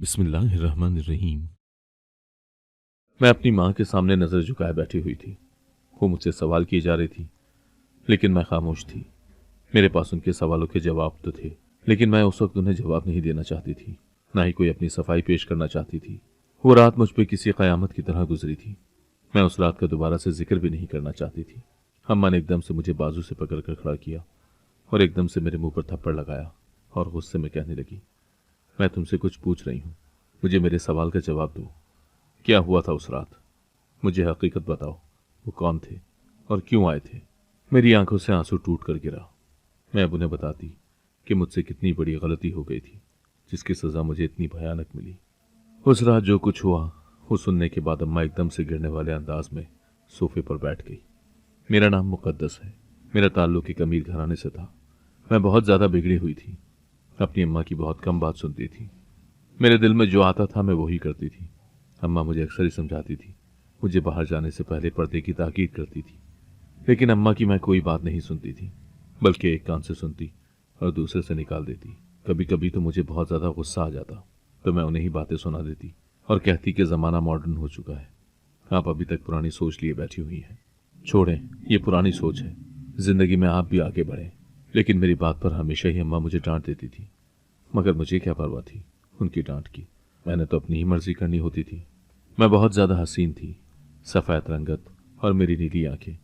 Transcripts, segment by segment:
बिस्मिल्लाहिर्रहमानिर्रहीम। मैं अपनी माँ के सामने नज़र झुकाए बैठी हुई थी। वो मुझसे सवाल किए जा रही थी, लेकिन मैं खामोश थी। मेरे पास उनके सवालों के जवाब तो थे, लेकिन मैं उस वक्त उन्हें जवाब नहीं देना चाहती थी, ना ही कोई अपनी सफाई पेश करना चाहती थी। वो रात मुझ पर किसी क़यामत की तरह गुजरी थी। मैं उस रात का दोबारा से जिक्र भी नहीं करना चाहती थी। अम्मा ने एकदम से मुझे बाजू से पकड़ कर खड़ा किया और एकदम से मेरे मुंह पर थप्पड़ लगाया और गुस्से में कहने लगी, मैं तुमसे कुछ पूछ रही हूँ, मुझे मेरे सवाल का जवाब दो। क्या हुआ था उस रात? मुझे हकीकत बताओ। वो कौन थे और क्यों आए थे? मेरी आंखों से आंसू टूट कर गिरा। मैं अब उन्हें बताती कि मुझसे कितनी बड़ी गलती हो गई थी, जिसकी सज़ा मुझे इतनी भयानक मिली। उस रात जो कुछ हुआ वो सुनने के बाद अम्मा एकदम से गिरने वाले अंदाज में सोफे पर बैठ गई। मेरा नाम मुकद्दस है। मेरा ताल्लुक एक अमीर घराने से था। मैं बहुत ज़्यादा बिगड़ी हुई थी। अपनी अम्मा की बहुत कम बात सुनती थी। मेरे दिल में जो आता था मैं वही करती थी। अम्मा मुझे अक्सर ही समझाती थी, मुझे बाहर जाने से पहले पर्दे की ताकीद करती थी, लेकिन अम्मा की मैं कोई बात नहीं सुनती थी, बल्कि एक कान से सुनती और दूसरे से निकाल देती। कभी कभी तो मुझे बहुत ज़्यादा गुस्सा आ जाता, तो मैं उन्हें ही बातें सुना देती और कहती कि ज़माना मॉडर्न हो चुका है, आप अभी तक पुरानी सोच लिए बैठी हुई हैं। छोड़ें, ये पुरानी सोच है, ज़िंदगी में आप भी आगे बढ़ें। लेकिन मेरी बात पर हमेशा ही अम्मा मुझे डांट देती थी, मगर मुझे क्या परवाह थी उनकी डांट की। मैंने तो अपनी ही मर्जी करनी होती थी। मैं बहुत ज़्यादा हसीन थी। सफ़ेद रंगत और मेरी नीली आंखें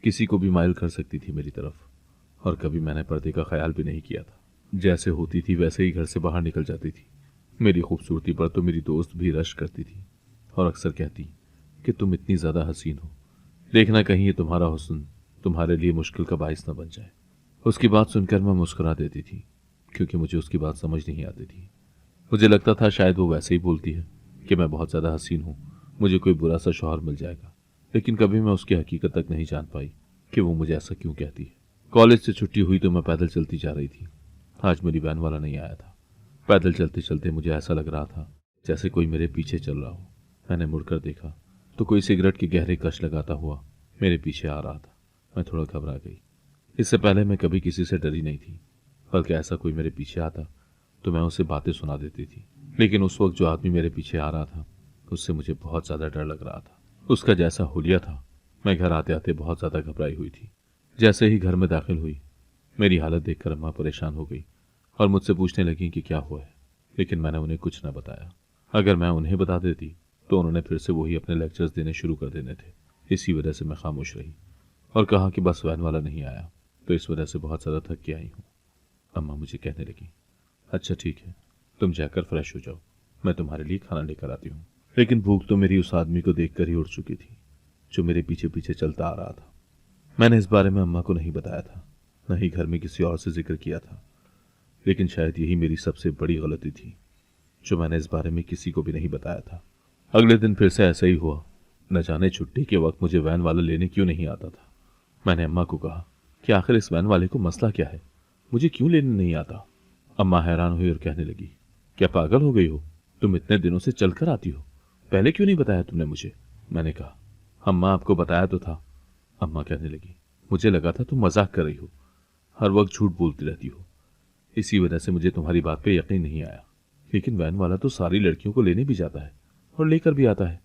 किसी को भी माइल कर सकती थी मेरी तरफ, और कभी मैंने पर्दे का ख्याल भी नहीं किया था। जैसे होती थी वैसे ही घर से बाहर निकल जाती थी। मेरी खूबसूरती पर तो मेरी दोस्त भी रश करती थी और अक्सर कहती कि तुम इतनी ज़्यादा हसीन हो, देखना कहीं ये तुम्हारा हुस्न तुम्हारे लिए मुश्किल का बाइस न बन जाए। उसकी बात सुनकर मैं मुस्कुरा देती थी, क्योंकि मुझे उसकी बात समझ नहीं आती थी। मुझे लगता था शायद वो वैसे ही बोलती है कि मैं बहुत ज़्यादा हसीन हूँ, मुझे कोई बुरा सा शौहर मिल जाएगा। लेकिन कभी मैं उसकी हकीकत तक नहीं जान पाई कि वो मुझे ऐसा क्यों कहती है। कॉलेज से छुट्टी हुई तो मैं पैदल चलती जा रही थी। आज मेरी वैन वाला नहीं आया था। पैदल चलते चलते मुझे ऐसा लग रहा था जैसे कोई मेरे पीछे चल रहा हो। मैंने मुड़कर देखा तो कोई सिगरेट के गहरे कश लगाता हुआ मेरे पीछे आ रहा था। मैं थोड़ा घबरा गई। इससे पहले मैं कभी किसी से डरी नहीं थी, बल्कि ऐसा कोई मेरे पीछे आता तो मैं उसे बातें सुना देती थी। लेकिन उस वक्त जो आदमी मेरे पीछे आ रहा था उससे मुझे बहुत ज़्यादा डर लग रहा था। उसका जैसा हुलिया था, मैं घर आते आते बहुत ज़्यादा घबराई हुई थी। जैसे ही घर में दाखिल हुई, मेरी हालत देखकर अम्मा परेशान हो गई और मुझसे पूछने लगी कि क्या हुआ है, लेकिन मैंने उन्हें कुछ न बताया। अगर मैं उन्हें बता देती तो उन्होंने फिर से वही अपने लेक्चर्स देने शुरू कर देने थे। इसी वजह से मैं खामोश रही और कहा कि बस वैन वाला नहीं आया, तो इस वजह से बहुत ज़्यादा थक के आई हूँ। अम्मा मुझे कहने लगी, अच्छा ठीक है, तुम जाकर फ्रेश हो जाओ, मैं तुम्हारे लिए खाना लेकर आती हूँ। लेकिन भूख तो मेरी उस आदमी को देखकर ही उड़ चुकी थी जो मेरे पीछे पीछे चलता आ रहा था। मैंने इस बारे में अम्मा को नहीं बताया था, न ही घर में किसी और से जिक्र किया था। लेकिन शायद यही मेरी सबसे बड़ी गलती थी जो मैंने इस बारे में किसी को भी नहीं बताया था। अगले दिन फिर से ऐसा ही हुआ। न जाने छुट्टी के वक्त मुझे वैन वाला लेने क्यों नहीं आता था। मैंने अम्मा को कहा कि आखिर इस वैन वाले को मसला क्या है, मुझे क्यों लेने नहीं आता। अम्मा हैरान हुई और कहने लगी, क्या पागल हो गई हो, तुम इतने दिनों से चलकर आती हो, पहले क्यों नहीं बताया तुमने मुझे। मैंने कहा, अम्मा आपको बताया तो था। अम्मा कहने लगी, मुझे लगा था तुम मजाक कर रही हो, हर वक्त झूठ बोलती रहती हो, इसी वजह से मुझे तुम्हारी बात पे यकीन नहीं आया। लेकिन वैन वाला तो सारी लड़कियों को लेने भी जाता है और लेकर भी आता है,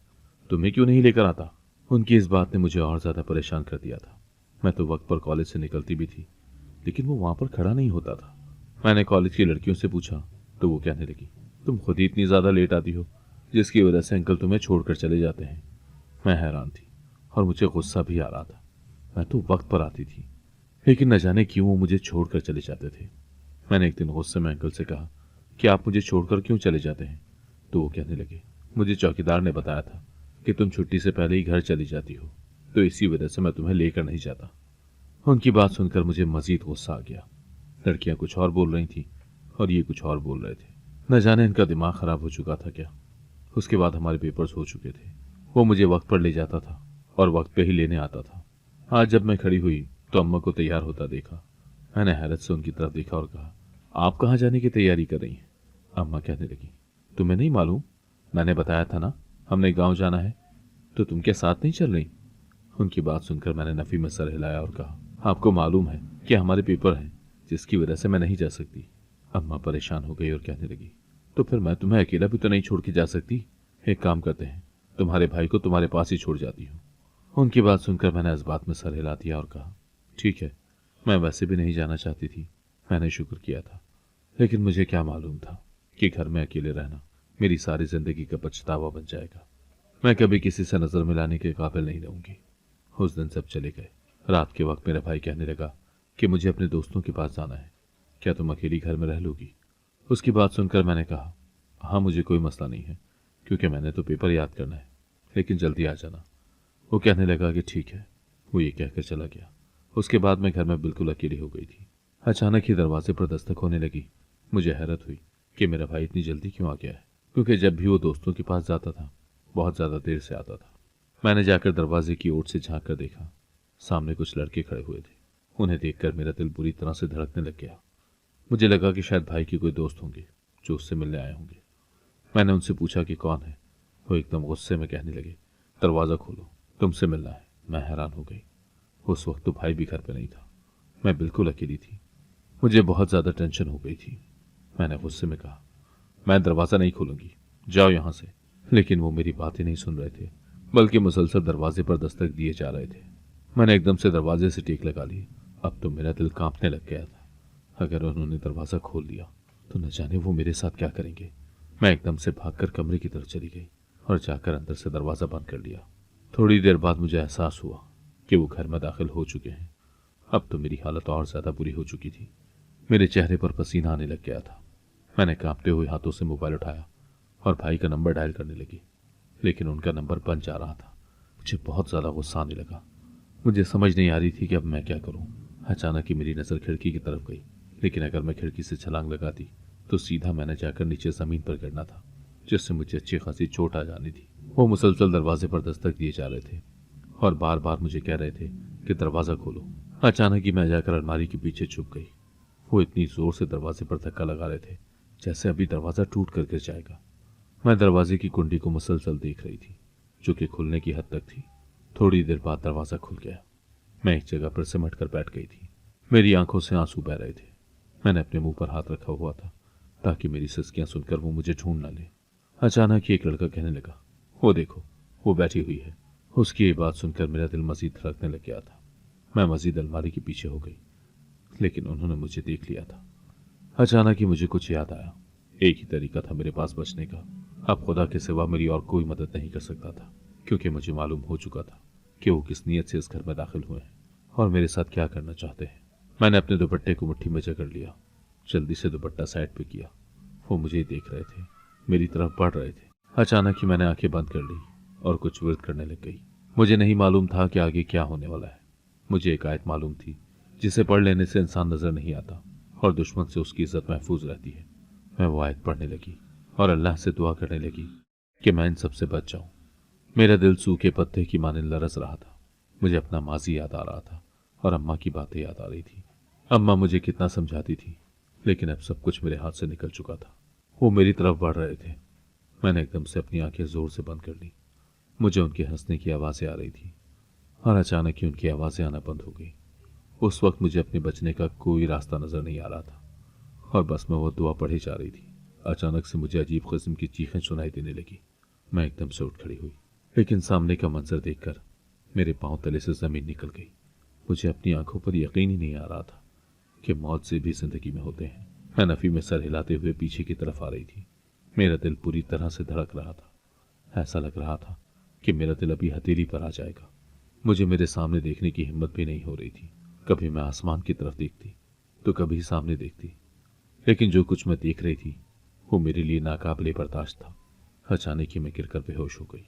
तुम्हें क्यों नहीं लेकर आता। उनकी इस बात ने मुझे और ज्यादा परेशान कर दिया था। मैं तो वक्त पर कॉलेज से निकलती भी थी, लेकिन वो वहां पर खड़ा नहीं होता था। मैंने कॉलेज की लड़कियों से पूछा तो वो कहने लगी, तुम खुद ही इतनी ज़्यादा लेट आती हो, जिसकी वजह से अंकल तुम्हें छोड़कर चले जाते हैं। मैं हैरान थी और मुझे गुस्सा भी आ रहा था। मैं तो वक्त पर आती थी, लेकिन न जाने क्यों वो मुझे छोड़कर चले जाते थे। मैंने एक दिन गुस्से में अंकल से कहा कि आप मुझे छोड़कर क्यों चले जाते हैं, तो वो कहने लगे, मुझे चौकीदार ने बताया था कि तुम छुट्टी से पहले ही घर चली जाती हो, तो इसी वजह से मैं तुम्हें लेकर नहीं जाता। उनकी बात सुनकर मुझे मजीद गुस्सा आ गया। लड़कियां कुछ और बोल रही थी और ये कुछ और बोल रहे थे। न जाने इनका दिमाग खराब हो चुका था क्या। उसके बाद हमारे पेपर्स हो चुके थे। वो मुझे वक्त पर ले जाता था और वक्त पे ही लेने आता था। आज जब मैं खड़ी हुई तो अम्मा को तैयार होता देखा। मैंने हैरत से उनकी तरफ देखा और कहा, आप कहाँ जाने की तैयारी कर रही हैं। अम्मा कहने लगी, तुम्हें नहीं मालूम, मैंने बताया था ना हमने गाँव जाना है, तो तुम क्या साथ नहीं चल रही। उनकी बात सुनकर मैंने नफी में सर हिलाया और कहा, आपको मालूम है कि हमारे पेपर हैं, जिसकी वजह से मैं नहीं जा सकती। अम्मा परेशान हो गई और कहने लगी, तो फिर मैं तुम्हें अकेला भी तो नहीं छोड़ के जा सकती। एक काम करते हैं, तुम्हारे भाई को तुम्हारे पास ही छोड़ जाती हूँ। उनकी बात सुनकर मैंने इस बात में सर हिला दिया और कहा, ठीक है, मैं वैसे भी नहीं जाना चाहती थी। मैंने शुक्र किया था, लेकिन मुझे क्या मालूम था कि घर में अकेले रहना मेरी सारी जिंदगी का पछतावा बन जाएगा। मैं कभी किसी से नजर मिलाने के काबिल नहीं रहूंगी। उस दिन सब चले गए। रात के वक्त मेरा भाई कहने लगा कि मुझे अपने दोस्तों के पास जाना है, क्या तुम अकेली घर में रह लोगी? उसकी बात सुनकर मैंने कहा, हाँ, मुझे कोई मसला नहीं है, क्योंकि मैंने तो पेपर याद करना है, लेकिन जल्दी आ जाना। वो कहने लगा कि ठीक है। वो ये कहकर चला गया। उसके बाद मैं घर में बिल्कुल अकेली हो गई थी। अचानक ही दरवाजे पर दस्तक होने लगी। मुझे हैरत हुई कि मेरा भाई इतनी जल्दी क्यों आ गया है, क्योंकि जब भी वो दोस्तों के पास जाता था बहुत ज़्यादा देर से आता था। मैंने जाकर दरवाजे की ओर से झांक कर देखा। सामने कुछ लड़के खड़े हुए थे। उन्हें देखकर मेरा दिल बुरी तरह से धड़कने लग गया। मुझे लगा कि शायद भाई के कोई दोस्त होंगे जो उससे मिलने आए होंगे। मैंने उनसे पूछा कि कौन है। वो एकदम गुस्से में कहने लगे, दरवाज़ा खोलो, तुमसे मिलना है। मैं हैरान हो गई। उस वक्त तो भाई भी घर पे नहीं था। मैं बिल्कुल अकेली थी। मुझे बहुत ज़्यादा टेंशन हो गई थी। मैंने गुस्से में कहा, मैं दरवाज़ा नहीं खोलूंगी, जाओ यहाँ से। लेकिन वो मेरी बातें नहीं सुन रहे थे, बल्कि मुसलसल दरवाजे पर दस्तक दिए जा रहे थे। मैंने एकदम से दरवाजे से टेक लगा ली। अब तो मेरा दिल कांपने लग गया था। अगर उन्होंने दरवाज़ा खोल दिया तो न जाने वो मेरे साथ क्या करेंगे। मैं एकदम से भागकर कमरे की तरफ चली गई और जाकर अंदर से दरवाज़ा बंद कर लिया। थोड़ी देर बाद मुझे एहसास हुआ कि वो घर में दाखिल हो चुके हैं। अब तो मेरी हालत और ज़्यादा बुरी हो चुकी थी। मेरे चेहरे पर पसीना आने लग गया था। मैंने कांपते हुए हाथों से मोबाइल उठाया और भाई का नंबर डायल करने लगी, लेकिन उनका नंबर बंद जा रहा था। मुझे बहुत ज़्यादा गुस्सा आने लगा। मुझे समझ नहीं आ रही थी कि अब मैं क्या करूं। अचानक ही मेरी नज़र खिड़की की तरफ गई, लेकिन अगर मैं खिड़की से छलांग लगाती तो सीधा मैंने जाकर नीचे ज़मीन पर गिरना था, जिससे मुझे अच्छी खासी चोट आ जानी थी। वो मुसलसल दरवाजे पर दस्तक दिए जा रहे थे और बार बार मुझे कह रहे थे कि दरवाज़ा खोलो। अचानक ही मैं जाकर अलमारी के पीछे छुप गई। वो इतनी ज़ोर से दरवाजे पर धक्का लगा रहे थे जैसे अभी दरवाज़ा टूट कर गिर जाएगा। मैं दरवाजे की कुंडी को मुसलसल देख रही थी, जो कि खुलने की हद तक थी। थोड़ी देर बाद दरवाज़ा खुल गया। मैं एक जगह पर सिमट कर बैठ गई थी। मेरी आंखों से आंसू बह रहे थे। मैंने अपने मुंह पर हाथ रखा हुआ था ताकि मेरी सिसकियां सुनकर वो मुझे ढूंढ न ले। अचानक ही एक लड़का कहने लगा, वो देखो, वो बैठी हुई है। उसकी ये बात सुनकर मेरा दिल मजीद धड़कने लग गया था। मैं मजीद अलमारी के पीछे हो गई, लेकिन उन्होंने मुझे देख लिया था। अचानक ही मुझे कुछ याद आया। एक ही तरीका था मेरे पास बचने का। अब खुदा के सिवा मेरी और कोई मदद नहीं कर सकता था, क्योंकि मुझे मालूम हो चुका था कि वो किस नीयत से इस घर में दाखिल हुए हैं और मेरे साथ क्या करना चाहते हैं। मैंने अपने दुपट्टे को मुट्ठी में जकड़ लिया, जल्दी से दुपट्टा साइड पे किया। वो मुझे देख रहे थे, मेरी तरफ बढ़ रहे थे। अचानक ही मैंने आंखें बंद कर ली और कुछ विर्द करने लग गई। मुझे नहीं मालूम था कि आगे क्या होने वाला है। मुझे एक आयत मालूम थी जिसे पढ़ लेने से इंसान नजर नहीं आता और दुश्मन से उसकी इज्जत महफूज रहती है। मैं वो आयत पढ़ने लगी और अल्लाह से दुआ करने लगी कि मैं इन सब से बच जाऊं। मेरा दिल सूखे पत्ते की मानिंद लरस रहा था। मुझे अपना माजी याद आ रहा था और अम्मा की बातें याद आ रही थी। अम्मा मुझे कितना समझाती थी, लेकिन अब सब कुछ मेरे हाथ से निकल चुका था। वो मेरी तरफ बढ़ रहे थे। मैंने एकदम से अपनी आंखें जोर से बंद कर ली। मुझे उनके हंसने की आवाज़ें आ रही थी और अचानक ही उनकी आवाज़ें आना बंद हो गई। उस वक्त मुझे अपने बचने का कोई रास्ता नजर नहीं आ रहा था और बस मैं वो दुआ पढ़ी जा रही थी। अचानक से मुझे अजीब किस्म की चीखें सुनाई देने लगी। मैं एकदम से उठ खड़ी हुई, लेकिन सामने का मंजर देखकर मेरे पांव तले से जमीन निकल गई। मुझे अपनी आंखों पर यकीन ही नहीं आ रहा था कि मौत से भी जिंदगी में होते हैं। मैं नफी में सर हिलाते हुए पीछे की तरफ आ रही थी। मेरा दिल पूरी तरह से धड़क रहा था। ऐसा लग रहा था कि मेरा दिल अभी हथेली पर आ जाएगा। मुझे मेरे सामने देखने की हिम्मत भी नहीं हो रही थी। कभी मैं आसमान की तरफ देखती तो कभी सामने देखती, लेकिन जो कुछ मैं देख रही थी वो मेरे लिए नाकाबिले बर्दाश्त था। अचानक ही मैं गिरकर बेहोश हो गई।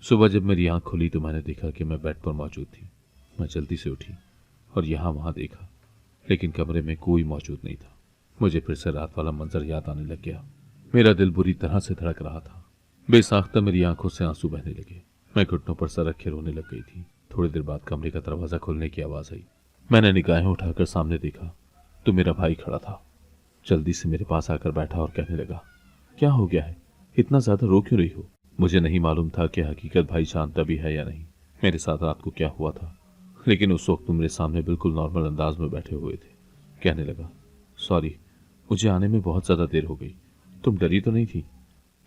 सुबह जब मेरी आंख खुली तो मैंने देखा कि मैं बेड पर मौजूद थी। मैं जल्दी से उठी और यहाँ वहाँ देखा, लेकिन कमरे में कोई मौजूद नहीं था। मुझे फिर से रात वाला मंजर याद आने लग गया। मेरा दिल बुरी तरह से धड़क रहा था। बेसाख्ता मेरी आंखों से आंसू बहने लगे। मैं घुटनों पर सर रखे रोने लग गई थी। थोड़ी देर बाद कमरे का दरवाज़ा खुलने की आवाज़ आई। मैंने निगाहें उठाकर सामने देखा तो मेरा भाई खड़ा था। जल्दी से मेरे पास आकर बैठा और कहने लगा, क्या हो गया है, इतना ज़्यादा रो क्यों रही हो? मुझे नहीं मालूम था कि हकीकत भाई जानता भी है या नहीं, मेरे साथ रात को क्या हुआ था, लेकिन उस वक्त तुम मेरे सामने बिल्कुल नॉर्मल अंदाज में बैठे हुए थे। कहने लगा, सॉरी, मुझे आने में बहुत ज़्यादा देर हो गई, तुम डरी तो नहीं थी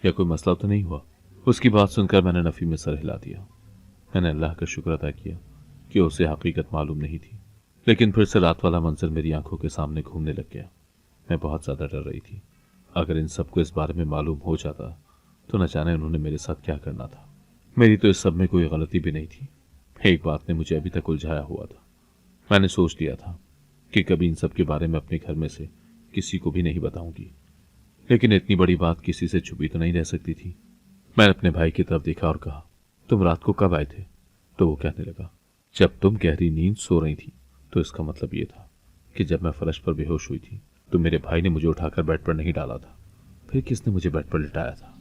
या कोई मसला तो नहीं हुआ? उसकी बात सुनकर मैंने नफ़ी में सर हिला दिया। मैंने अल्लाह का शुक्र अदा किया कि उसे हकीकत मालूम नहीं थी, लेकिन फिर से रात वाला मंजर मेरी आंखों के सामने घूमने लग गया। मैं बहुत ज़्यादा डर रही थी। अगर इन सबको इस बारे में मालूम हो जाता तो न जाने उन्होंने मेरे साथ क्या करना था। मेरी तो इस सब में कोई गलती भी नहीं थी। एक बात ने मुझे अभी तक उलझाया हुआ था। मैंने सोच लिया था कि कभी इन सब के बारे में अपने घर में से किसी को भी नहीं बताऊंगी, लेकिन इतनी बड़ी बात किसी से छुपी तो नहीं रह सकती थी। मैंने अपने भाई की तरफ देखा और कहा, तुम रात को कब आए थे? तो वो कहने लगा, जब तुम गहरी नींद सो रही थी। तो इसका मतलब ये था कि जब मैं फर्श पर बेहोश हुई थी तो मेरे भाई ने मुझे उठाकर बेड पर नहीं डाला था। फिर किसने मुझे बेड पर लिटाया था?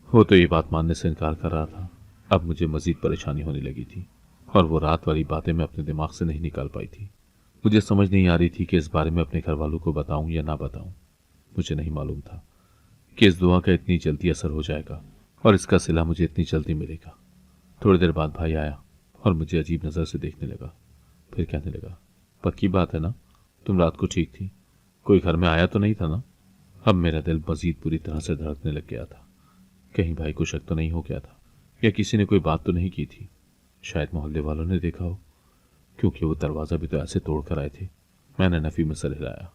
वो तो ये बात मानने से इनकार कर रहा था। अब मुझे मजीद परेशानी होने लगी थी और वो रात वाली बातें मैं अपने दिमाग से नहीं निकाल पाई थी। मुझे समझ नहीं आ रही थी कि इस बारे में अपने घर वालों को बताऊं या ना बताऊं। मुझे नहीं मालूम था कि इस दुआ का इतनी जल्दी असर हो जाएगा और इसका सिला मुझे इतनी जल्दी मिलेगा। थोड़ी देर बाद भाई आया और मुझे अजीब नज़र से देखने लगा। फिर कहने लगा, पक्की बात है ना, तुम रात को ठीक थी? कोई घर में आया तो नहीं था ना? अब मेरा दिल मजीद बुरी तरह से धड़कने लग गया था। कहीं भाई को शक तो नहीं हो गया था या किसी ने कोई बात तो नहीं की थी? शायद मोहल्ले वालों ने देखा हो, क्योंकि वो दरवाज़ा भी तो ऐसे तोड़ कर आए थे। मैंने नफ़ी में सर हिलाया।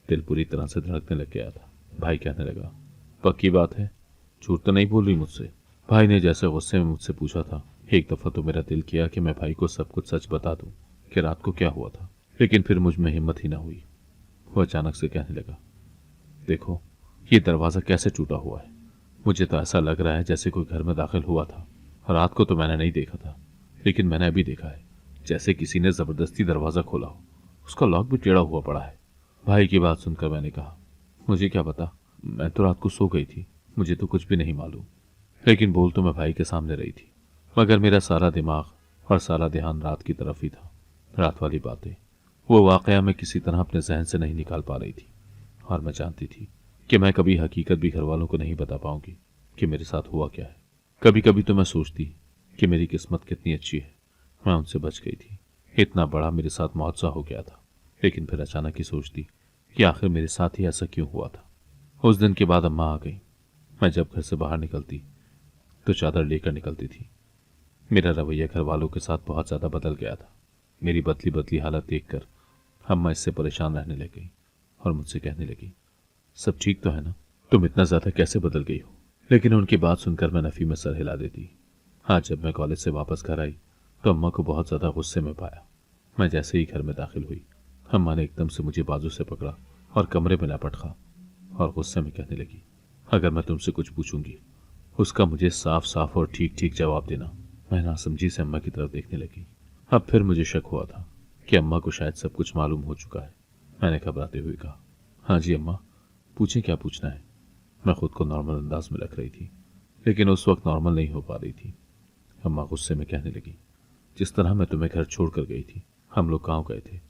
दिल पूरी तरह से धड़कने लग गया था। भाई कहने लगा, पक्की बात है, झूठ तो नहीं बोल रही मुझसे? भाई ने जैसे गुस्से में मुझसे पूछा था। एक दफ़ा तो मेरा दिल किया कि मैं भाई को सब कुछ सच बता दूं कि रात को क्या हुआ था, लेकिन फिर मुझ में हिम्मत ही ना हुई। वो अचानक से कहने लगा, देखो ये दरवाज़ा कैसे टूटा हुआ है। मुझे तो ऐसा लग रहा है जैसे कोई घर में दाखिल हुआ था। रात को तो मैंने नहीं देखा था, लेकिन मैंने अभी देखा है जैसे किसी ने ज़बरदस्ती दरवाज़ा खोला हो। उसका लॉक भी टेढ़ा हुआ पड़ा है। भाई की बात सुनकर मैंने कहा, मुझे क्या पता, मैं तो रात को सो गई थी, मुझे तो कुछ भी नहीं मालूम। लेकिन बोल तो मैं भाई के सामने रही थी, मगर मेरा सारा दिमाग और सारा ध्यान रात की तरफ ही था। रात वाली बातें, वो वाकया मैं किसी तरह अपने जहन से नहीं निकाल पा रही थी और मैं जानती थी कि मैं कभी हकीकत भी घर वालों को नहीं बता पाऊंगी कि मेरे साथ हुआ क्या है। कभी कभी तो मैं सोचती कि मेरी किस्मत कितनी अच्छी है, मैं उनसे बच गई थी। इतना बड़ा मेरे साथ मुआवजा हो गया था। लेकिन फिर अचानक ही सोचती कि आखिर मेरे साथ ही ऐसा क्यों हुआ था। उस दिन के बाद अम्मा आ गई। मैं जब घर से बाहर निकलती तो चादर लेकर निकलती थी। मेरा रवैया घर वालों के साथ बहुत ज़्यादा बदल गया था। मेरी बदली बदली हालत देखकर अम्मा इससे परेशान रहने लग गई और मुझसे कहने लगी, सब ठीक तो है ना, तुम इतना ज़्यादा कैसे बदल गई हो? लेकिन उनकी बात सुनकर मैं नफ़ी में सर हिला देती। हाँ, जब मैं कॉलेज से वापस घर आई तो अम्मा को बहुत ज़्यादा गुस्से में पाया। मैं जैसे ही घर में दाखिल हुई, अम्मा ने एकदम से मुझे बाजू से पकड़ा और कमरे में लपट खा और गुस्से में कहने लगी, अगर मैं तुमसे कुछ पूछूंगी उसका मुझे साफ साफ और ठीक ठीक जवाब देना। मैं नासमझी से अम्मा की तरफ देखने लगी। अब फिर मुझे शक हुआ था कि अम्मा को शायद सब कुछ मालूम हो चुका है। मैंने घबराते हुए कहा, हाँ जी अम्मा, पूछें क्या पूछना है। मैं खुद को नॉर्मल अंदाज में रख रही थी, लेकिन उस वक्त नॉर्मल नहीं हो पा रही थी। अम्मा गुस्से में कहने लगी, जिस तरह मैं तुम्हें घर छोड़ कर गई थी, हम लोग गाँव गए थे,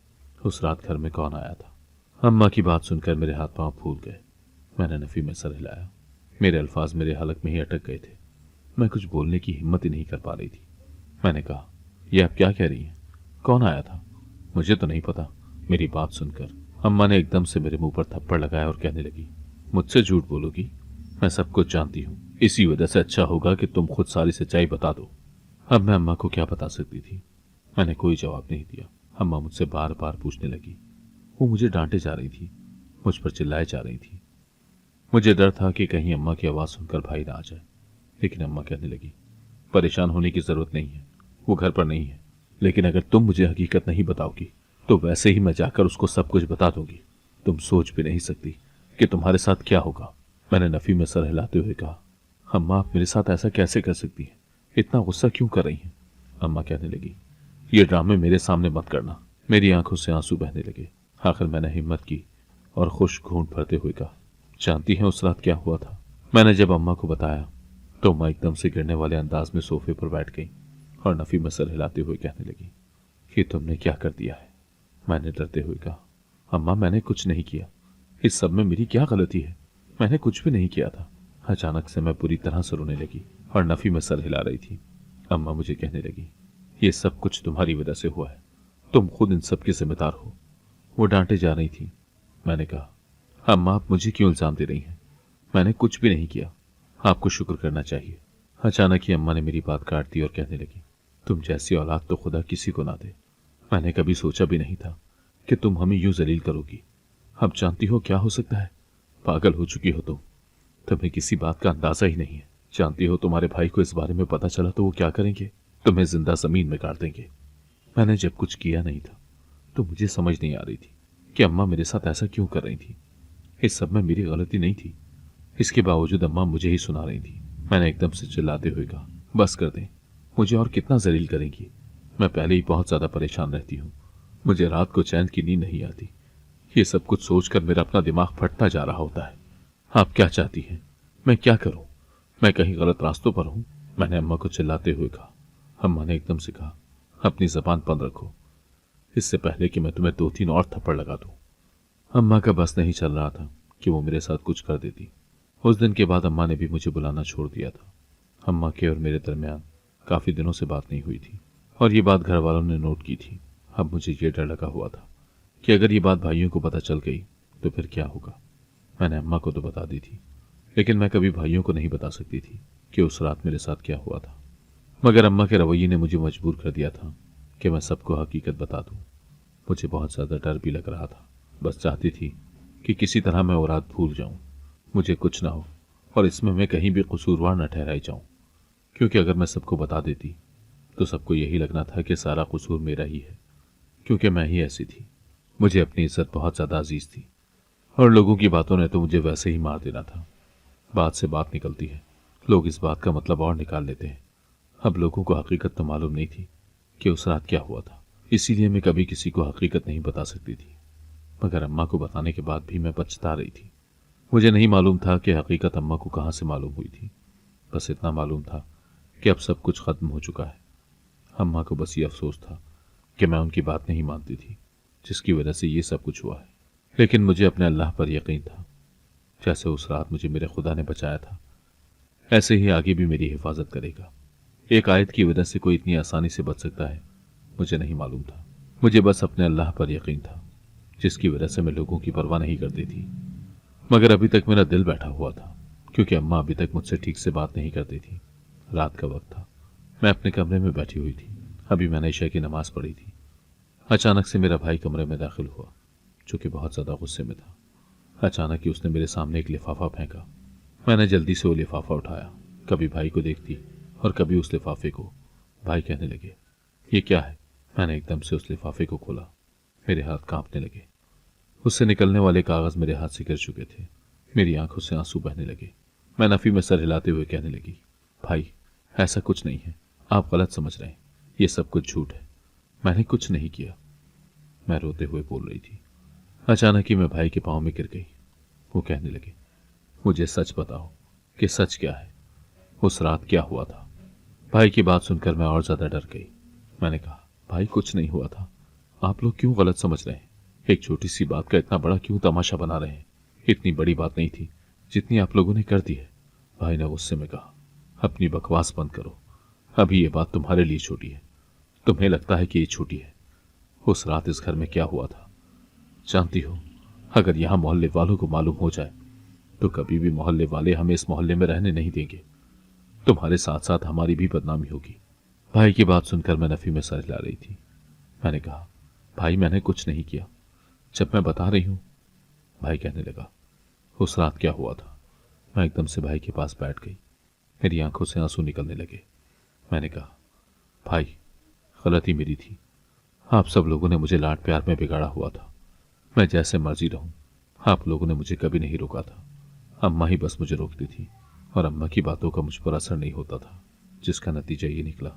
उस रात घर में कौन आया था? अम्मा की बात सुनकर मेरे हाथ पांव फूल गए। मैंने नफ़ी में सर हिलाया। मेरे अल्फाज मेरे हलक में ही अटक गए थे। मैं कुछ बोलने की हिम्मत ही नहीं कर पा रही थी। मैंने कहा, यह आप क्या कह रही हैं? कौन आया था? मुझे तो नहीं पता। मेरी बात सुनकर अम्मा ने एकदम से मेरे मुंह पर थप्पड़ लगाया और कहने लगी, मुझसे झूठ बोलोगी? मैं सब कुछ जानती हूँ, इसी वजह से अच्छा होगा कि तुम खुद सारी सच्चाई बता दो। अब मैं अम्मा को क्या बता सकती थी? मैंने कोई जवाब नहीं दिया। अम्मा मुझसे बार बार पूछने लगी। वो मुझे डांटे जा रही थी, मुझ पर चिल्लाए जा रही थी। मुझे डर था कि कहीं अम्मा की आवाज़ सुनकर भाई ना आ जाए। लेकिन अम्मा कहने लगी, परेशान होने की ज़रूरत नहीं है, वो घर पर नहीं है। लेकिन अगर तुम मुझे हकीकत नहीं बताओगी तो वैसे ही मैं जाकर उसको सब कुछ बता दूंगी। तुम सोच भी नहीं सकती कि तुम्हारे साथ क्या होगा। मैंने नफ़ी में सर हिलाते हुए कहा, अम्मा आप मेरे साथ ऐसा कैसे कर सकती हैं? इतना गुस्सा क्यों कर रही हैं? अम्मा कहने लगी, ये ड्रामे मेरे सामने मत करना। मेरी आंखों से आंसू बहने लगे। आखिर मैंने हिम्मत की और खुश घूंट भरते हुए कहा, जानती हैं उस रात क्या हुआ था? मैंने जब अम्मा को बताया तो अम्मा एकदम से गिरने वाले अंदाज में सोफे पर बैठ गई और नफ़ी में सर हिलाते हुए कहने लगी, कि तुमने क्या कर दिया है? मैंने डरते हुए कहा, अम्मा मैंने कुछ नहीं किया, इस सब में मेरी क्या गलती है? मैंने कुछ भी नहीं किया था। अचानक से मैं पूरी तरह से रोने लगी और नफ़ी में सर हिला रही थी। अम्मा मुझे कहने लगी, ये सब कुछ तुम्हारी वजह से हुआ है, तुम खुद इन सब की जिम्मेदार हो। वो डांटे जा रही थी। मैंने कहा, अम्मा आप मुझे क्यों इल्ज़ाम दे रही हैं? मैंने कुछ भी नहीं किया, आपको शुक्र करना चाहिए। अचानक ही अम्मा ने मेरी बात काट दी और कहने लगी, तुम जैसी औलाद तो खुदा किसी को ना दे। मैंने कभी सोचा भी नहीं था कि तुम हमें यूं जलील करोगी। अब जानती हो क्या हो सकता है? पागल हो चुकी हो तुम। तुम्हें किसी बात का अंदाजा ही नहीं है। जानती हो तुम्हारे भाई को इस बारे में पता चला तो वो क्या करेंगे? तुम्हें जिंदा जमीन में गाड़ देंगे। मैंने जब कुछ किया नहीं था तो मुझे समझ नहीं आ रही थी कि अम्मा मेरे साथ ऐसा क्यों कर रही थी। इस सब में मेरी गलती नहीं थी। इसके बावजूद अम्मा मुझे ही सुना रही थी। मैंने एकदम से चिल्लाते हुए कहा, बस कर दें, मुझे और कितना जलील करेंगी? मैं पहले ही बहुत ज्यादा परेशान रहती हूँ। मुझे रात को चैन की नींद नहीं आती। ये सब कुछ सोचकर मेरा अपना दिमाग फटता जा रहा होता है। आप क्या चाहती हैं? मैं क्या करूं? मैं कहीं गलत रास्तों पर हूं? मैंने अम्मा को चिल्लाते हुए कहा। अम्मा ने एकदम से कहा, अपनी जबान बंद रखो, इससे पहले कि मैं तुम्हें 2-3 और थप्पड़ लगा दूं। अम्मा का बस नहीं चल रहा था कि वो मेरे साथ कुछ कर देती। उस दिन के बाद अम्मा ने भी मुझे बुलाना छोड़ दिया था। अम्मा के और मेरे दरमियान काफी दिनों से बात नहीं हुई थी और ये बात घर वालों ने नोट की थी। अब मुझे ये डर लगा हुआ था कि अगर ये बात भाइयों को पता चल गई तो फिर क्या होगा। मैंने अम्मा को तो बता दी थी, लेकिन मैं कभी भाइयों को नहीं बता सकती थी कि उस रात मेरे साथ क्या हुआ था। मगर अम्मा के रवैये ने मुझे मजबूर कर दिया था कि मैं सबको हकीकत बता दूं। मुझे बहुत ज़्यादा डर भी लग रहा था। बस चाहती थी कि किसी तरह मैं वो रात भूल जाऊं, मुझे कुछ ना हो और इसमें मैं कहीं भी कसूरवार न ठहराई जाऊं। क्योंकि अगर मैं सबको बता देती तो सबको यही लगना था कि सारा कसूर मेरा ही है, क्योंकि मैं ही ऐसी थी। मुझे अपनी इज्जत बहुत ज़्यादा अजीज थी और लोगों की बातों ने तो मुझे वैसे ही मार देना था। बात से बात निकलती है, लोग इस बात का मतलब और निकाल लेते हैं। अब लोगों को हकीकत तो मालूम नहीं थी कि उस रात क्या हुआ था, इसीलिए मैं कभी किसी को हकीकत नहीं बता सकती थी। मगर अम्मा को बताने के बाद भी मैं पछता रही थी। मुझे नहीं मालूम था कि हकीकत अम्मा को कहाँ से मालूम हुई थी। बस इतना मालूम था कि अब सब कुछ खत्म हो चुका है। अम्मा को बस ये अफसोस था कि मैं उनकी बात नहीं मानती थी, जिसकी वजह से ये सब कुछ हुआ है। लेकिन मुझे अपने अल्लाह पर यकीन था। जैसे उस रात मुझे मेरे खुदा ने बचाया था, ऐसे ही आगे भी मेरी हिफाजत करेगा। एक आयत की वजह से कोई इतनी आसानी से बच सकता है, मुझे नहीं मालूम था। मुझे बस अपने अल्लाह पर यकीन था, जिसकी वजह से मैं लोगों की परवाह नहीं करती थी। मगर अभी तक मेरा दिल बैठा हुआ था, क्योंकि अम्मा अभी तक मुझसे ठीक से बात नहीं करती थी। रात का वक्त था, मैं अपने कमरे में बैठी हुई थी। अभी मैंने ईशा की नमाज पढ़ी थी। अचानक से मेरा भाई कमरे में दाखिल हुआ, जो कि बहुत ज्यादा गुस्से में था। अचानक ही उसने मेरे सामने एक लिफाफा फेंका। मैंने जल्दी से वो लिफाफा उठाया, कभी भाई को देखती और कभी उस लिफाफे को। भाई कहने लगे, ये क्या है? मैंने एकदम से उस लिफाफे को खोला। मेरे हाथ कांपने लगे। उससे निकलने वाले कागज मेरे हाथ से गिर चुके थे। मेरी आंखों से आंसू बहने लगे। मैं नफी में सर हिलाते हुए कहने लगी, भाई ऐसा कुछ नहीं है, आप गलत समझ रहे हैं, ये सब कुछ झूठ है, मैंने कुछ नहीं किया। मैं रोते हुए बोल रही थी। अचानक ही मैं भाई के पांव में गिर गई। वो कहने लगे, मुझे सच बताओ कि सच क्या है, उस रात क्या हुआ था? भाई की बात सुनकर मैं और ज्यादा डर गई। मैंने कहा, भाई कुछ नहीं हुआ था, आप लोग क्यों गलत समझ रहे हैं? एक छोटी सी बात का इतना बड़ा क्यों तमाशा बना रहे हैं? इतनी बड़ी बात नहीं थी जितनी आप लोगों ने कर दी है। भाई ने गुस्से में कहा, अपनी बकवास बंद करो, अभी ये बात तुम्हारे लिए छोटी है, तुम्हें लगता है कि ये छोटी है। उस रात इस घर में क्या हुआ था जानती हो? अगर यहां मोहल्ले वालों को मालूम हो जाए तो कभी भी मोहल्ले वाले हमें इस मोहल्ले में रहने नहीं देंगे। तुम्हारे साथ साथ हमारी भी बदनामी होगी। भाई की बात सुनकर मैं नफी में सर हिला रही थी। मैंने कहा, भाई मैंने कुछ नहीं किया, जब मैं बता रही हूं। भाई कहने लगा, उस रात क्या हुआ था? मैं एकदम से भाई के पास बैठ गई। मेरी आंखों से आंसू निकलने लगे। मैंने कहा, भाई गलती मेरी थी, आप सब लोगों ने मुझे लाड प्यार में बिगाड़ा हुआ था। मैं जैसे मर्जी रहूं, आप लोगों ने मुझे कभी नहीं रोका था। अम्मा ही बस मुझे रोकती थी और अम्मा की बातों का मुझ पर असर नहीं होता था, जिसका नतीजा ये निकला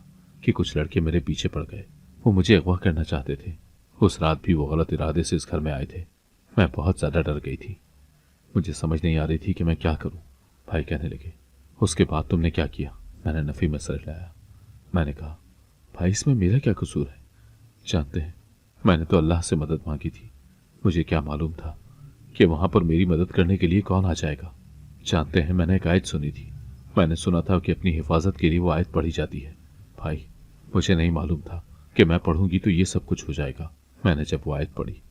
कि कुछ लड़के मेरे पीछे पड़ गए। वो मुझे अगवा करना चाहते थे। उस रात भी वो गलत इरादे से इस घर में आए थे। मैं बहुत ज्यादा डर गई थी। मुझे समझ नहीं आ रही थी कि मैं क्या करूं। भाई कहने लगे, उसके बाद तुमने क्या किया? मैंने नफी में सर हिलाया। मैंने कहा, भाई इसमें मेरा क्या कसूर है? जानते हैं, मैंने तो अल्लाह से मदद मांगी थी। मुझे क्या मालूम था कि वहां पर मेरी मदद करने के लिए कौन आ जाएगा। जानते हैं, मैंने एक आयत सुनी थी। मैंने सुना था कि अपनी हिफाजत के लिए वो आयत पढ़ी जाती है। भाई मुझे नहीं मालूम था कि मैं पढ़ूंगी तो ये सब कुछ हो जाएगा। मैंने जब वो आयत पढ़ी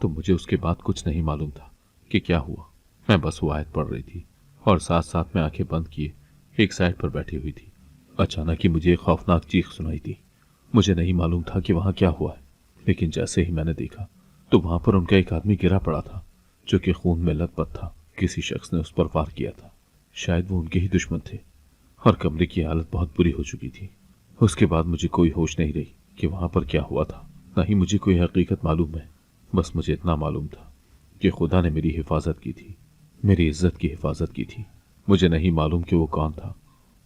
तो मुझे उसके बाद कुछ नहीं मालूम था कि क्या हुआ। मैं बस वो आयत पढ़ रही थी और साथ साथ में आंखें बंद किए एक साइड पर बैठी हुई थी। अचानक ही मुझे एक खौफनाक चीख सुनाई दी। मुझे नहीं मालूम था कि वहां क्या हुआ है, लेकिन जैसे ही मैंने देखा तो वहां पर उनका एक आदमी गिरा पड़ा था, जो कि खून में लथपथ था। किसी शख्स ने उस पर वार किया था। शायद वो उनके ही दुश्मन थे, और कमरे की हालत बहुत बुरी हो चुकी थी। उसके बाद मुझे कोई होश नहीं रही कि वहां पर क्या हुआ था। न ही मुझे कोई हकीकत मालूम है। बस मुझे इतना मालूम था कि खुदा ने मेरी हिफाजत की थी, मेरी इज्जत की हिफाजत की थी। मुझे नहीं मालूम कि वो कौन था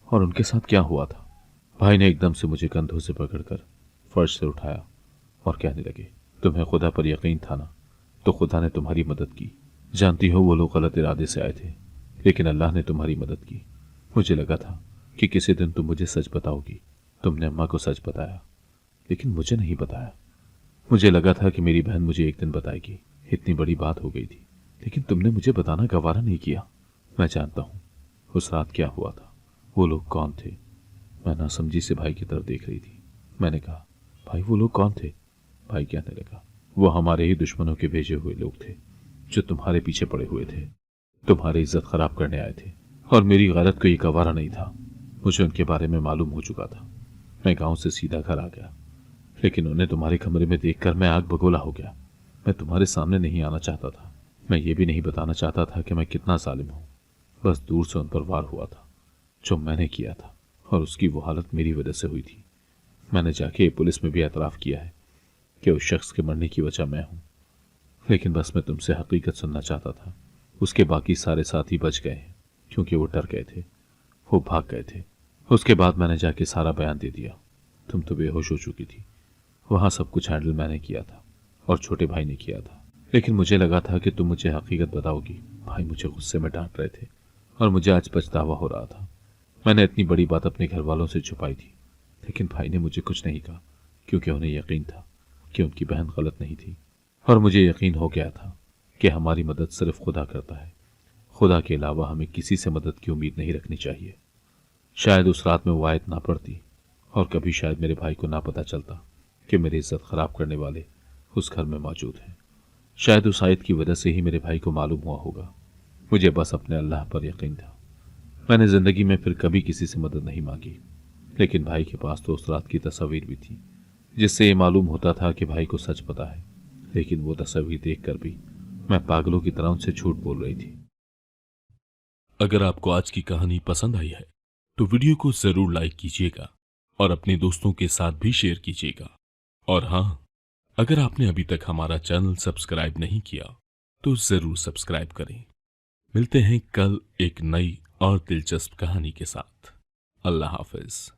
और उनके साथ क्या हुआ था। भाई ने एकदम से मुझे कंधों से पकड़कर फर्श से उठाया और कहने लगे, तुम्हें खुदा पर यकीन था ना, तो खुदा ने तुम्हारी मदद की। जानती हो वो लोग गलत इरादे से आए थे, लेकिन अल्लाह ने तुम्हारी मदद की। मुझे लगा था कि किसी दिन तुम मुझे सच बताओगी। तुमने अम्मा को सच बताया, लेकिन मुझे नहीं बताया। मुझे लगा था कि मेरी बहन मुझे एक दिन बताएगी। इतनी बड़ी बात हो गई थी, लेकिन तुमने मुझे बताना गवारा नहीं किया। मैं जानता हूं उस रात क्या हुआ था, वो लोग कौन थे। मैं नासमझी से भाई की तरफ देख रही थी। मैंने कहा, भाई वो लोग कौन थे? भाई कहने लगा, वो हमारे ही दुश्मनों के भेजे हुए लोग थे, जो तुम्हारे पीछे पड़े हुए थे, तुम्हारी इज्जत खराब करने आए थे। और मेरी गलत को ये गवारा नहीं था। मुझे उनके बारे में मालूम हो चुका था। मैं गांव से सीधा घर आ गया, लेकिन उन्हें तुम्हारे कमरे में देखकर मैं आग बगोला हो गया। मैं तुम्हारे सामने नहीं आना चाहता था। मैं ये भी नहीं बताना चाहता था कि मैं कितना जालिम हूं। बस दूर से उन पर वार हुआ था, जो मैंने किया था, और उसकी वो हालत मेरी वजह से हुई थी। मैंने जाके पुलिस में भी एतराफ़ किया है कि उस शख्स के मरने की वजह मैं हूं। लेकिन बस मैं तुमसे हकीकत सुनना चाहता था। उसके बाकी सारे साथी बच गए हैं, क्योंकि वो डर गए थे, वो भाग गए थे। उसके बाद मैंने जाके सारा बयान दे दिया। तुम तो बेहोश हो चुकी थी। वहां सब कुछ हैंडल मैंने किया था और छोटे भाई ने किया था। लेकिन मुझे लगा था कि तुम मुझे हकीकत बताओगी। भाई मुझे गुस्से में डांट रहे थे और मुझे आज पछतावा हो रहा था। मैंने इतनी बड़ी बात अपने घर वालों से छुपाई थी, लेकिन भाई ने मुझे कुछ नहीं कहा, क्योंकि उन्हें यकीन था कि उनकी बहन गलत नहीं थी। और मुझे यकीन हो गया था कि हमारी मदद सिर्फ खुदा करता है। खुदा के अलावा हमें किसी से मदद की उम्मीद नहीं रखनी चाहिए। शायद उस रात में वो आयत ना पड़ती, और कभी शायद मेरे भाई को ना पता चलता कि मेरी इज्जत खराब करने वाले उस घर में मौजूद हैं। शायद उस आयत की वजह से ही मेरे भाई को मालूम हुआ होगा। मुझे बस अपने अल्लाह पर यकीन था। मैंने जिंदगी में फिर कभी किसी से मदद नहीं मांगी, लेकिन भाई के पास तो उस रात की तस्वीर भी थी, जिससे ये मालूम होता था कि भाई को सच पता है। लेकिन वो तस्वीर देखकर भी मैं पागलों की तरह उनसे झूठ बोल रही थी। अगर आपको आज की कहानी पसंद आई है तो वीडियो को जरूर लाइक कीजिएगा और अपने दोस्तों के साथ भी शेयर कीजिएगा। और हाँ, अगर आपने अभी तक हमारा चैनल सब्सक्राइब नहीं किया तो जरूर सब्सक्राइब करें। मिलते हैं कल एक नई और दिलचस्प कहानी के साथ। अल्लाह हाफिज।